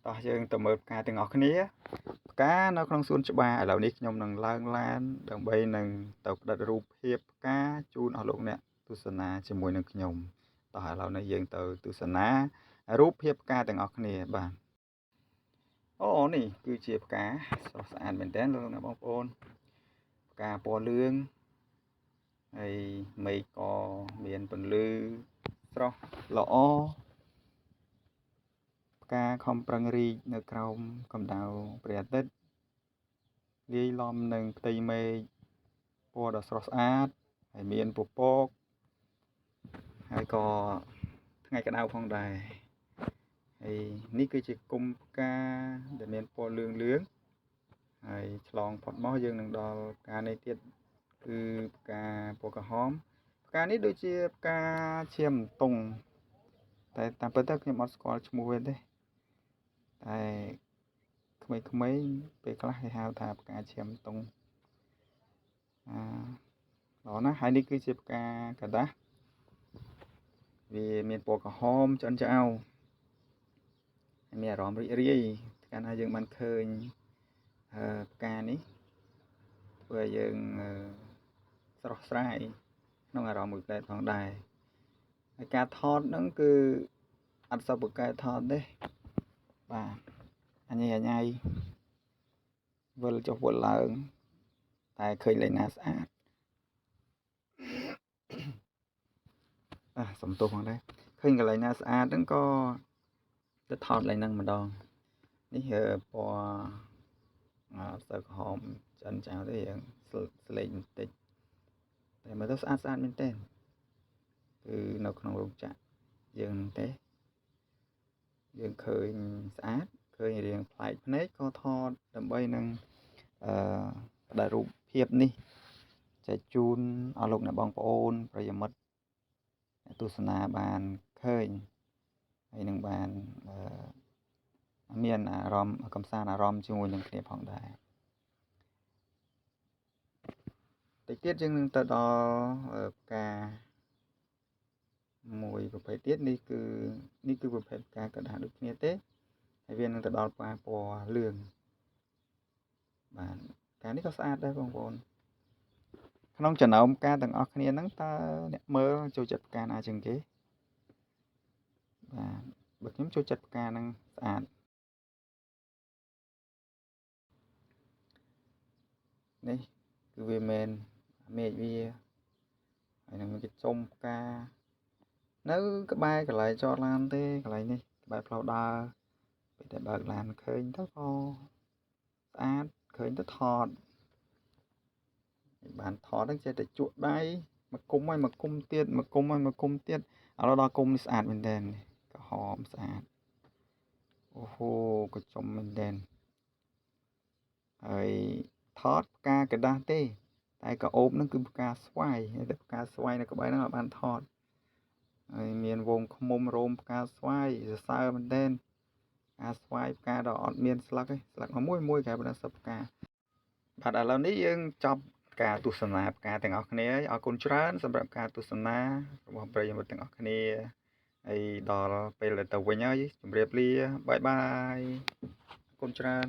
តោះយើងទៅមើលផ្កាទាំងអស់គ្នាផ្កានៅក្នុងសួនច្បារឥឡូវនេះខ្ញុំនឹងឡើងឡានដើម្បីនឹងទៅផ្តិតរូបភាពផ្កាជូនអស់លោកអ្នកទស្សនាជាមួយនឹងខ្ញុំតោះឥឡូវនេះយើងទៅទស្សនារូបភាពផ្កាទាំងអស់គ្នាបាទអូនេះគឺជាផ្កាស្រស់ស្អាតមែនទែនលោកអ្នកបងប្អូនផ្កាពណ៌លឿងហើយមេឃក៏មានពន្លឺស្រស់ល្អផ្កាខំប្រឹងរីកនៅក្រោមកម្ដៅព្រះអាទិត្យលាយឡំនឹងផ្ទៃមេឃពណ៌ដ៏ស្រស់ស្អាតហើយមានពពកហើយក៏ថ្ងៃក្តៅផងដែរហើយនេះគឺជាគុម្ពផ្កាដែលមានពណ៌លឿងហើយឆ្លងផុតមកយើងនឹងដល់ផ្កានេះទៀតគឺផ្កាពណ៌ក្រហមផ្កានេះដូចជាផ្កាឈាមតុងតែតាមពិតទៅខ្ញុំអត់ស្គាល់ឈ្មោះវាទេតែក្មេងៗពេលខ្លះគេហៅថាផ្កាឈាមតុងល្អណាស់ហើយនេះគឺជាផ្កាកដាស់វាមានពណ៌ក្រហមឆ្អិនឆ្អៅហើយមានអារម្មណ៍រីករាយកាលណាយើងបានឃើញផ្កានេះធ្វើឲ្យយើងស្រស់ស្រាយក្នុងអារម្មណ៍មួយផ្លែផងដែរហើយការថតហ្នឹងគឺអត់សូវប្រកែកថតទេបាទអញ៉ៃវិលចុះវិលឡើងតែឃើញលេងណាស្អាតសំទោសផងដែរឃើញកន្លែងណាស្អាតហ្នឹងក៏ទៅថតឡើងហ្នឹងម្ដងនេះពណ៌ស្ទើរក្រហមឆ្អិនឆ្អៅទេយើងស្លេកបន្តិចតែមើលទៅស្អាតមែនទែនគឺនៅក្នុងរោងចក្រយើងហ្នឹងទេយើងឃើញស្អាតឃើញរៀងប្លែកភ្នែកក៏ថតដើម្បីនឹងផ្ដល់រូបភាពនេះចែកជូនអស់លោកអ្នកបងប្អូនប្រិយមិត្តអ្នកទស្សនាបានឃើញហើយនឹងបានមានអារម្មណ៍កំសាន្តអារម្មណ៍ជាមួយនឹងគ្នាផងដែរតិចទៀតយើងនឹងទៅដល់ផ្កាមួយប្រភេទទៀតនេះគឺប្រភេទផ្កាកដាស់ដូចគ្នាទេហើយវានឹងទៅដល់ផ្កាពណ៌លឿងបាទផ្កានេះក៏ស្អាតដែរបងប្អូនក្នុងចំណោមផ្កាទាំងអស់គ្នាហ្នឹងតើអ្នកមើលចូលចិត្តផ្កាណាជាងគេបាទបើខ្ញុំចូលចិត្តផ្កាហ្នឹងស្អាតនេះគឺវាមែនមេឃវាហើយនឹងមានចំផ្កានៅក្បែរកន្លែងចតឡានទេកន្លែងនេះក្បែរផ្លូវដើរពេលតែបើកឡានឃើញទៅក៏ស្អាតឃើញទៅថតបានថតហ្នឹងចេះតែជក់ដៃមកគុំហើយមកគុំទៀតមកគុំហើយមកគុំទៀតឥឡូវដល់គុំនេះស្អាតមែនទែនក្រហមស្អាតអូហូក៏ចំមែនទែនហើយថតផ្កាกระដាស់ទេតែក៏អូបហ្នឹងគឺផ្កាស្វាយតែផ្កាស្វាយនៅក្បែរហ្នឹងអត់បានថតហើយមានវងឃុំរោមផ្កាស្វាយសរសើរមែនទែនផ្កាស្វាយផ្កាដ៏អត់មានស្លឹកទេស្លឹកមួយគេបដិសេធផ្កាបាទឥឡូវនេះយើងចប់ការទស្សនាផ្កាទាំងអស់គ្នាអរគុណច្រើនសម្រាប់ការទស្សនារបស់ប្រិយមិត្តទាំងអស់គ្នាហើយដល់ពេលទៅវិញហើយជម្រាបលាបាយបាយអរគុណច្រើន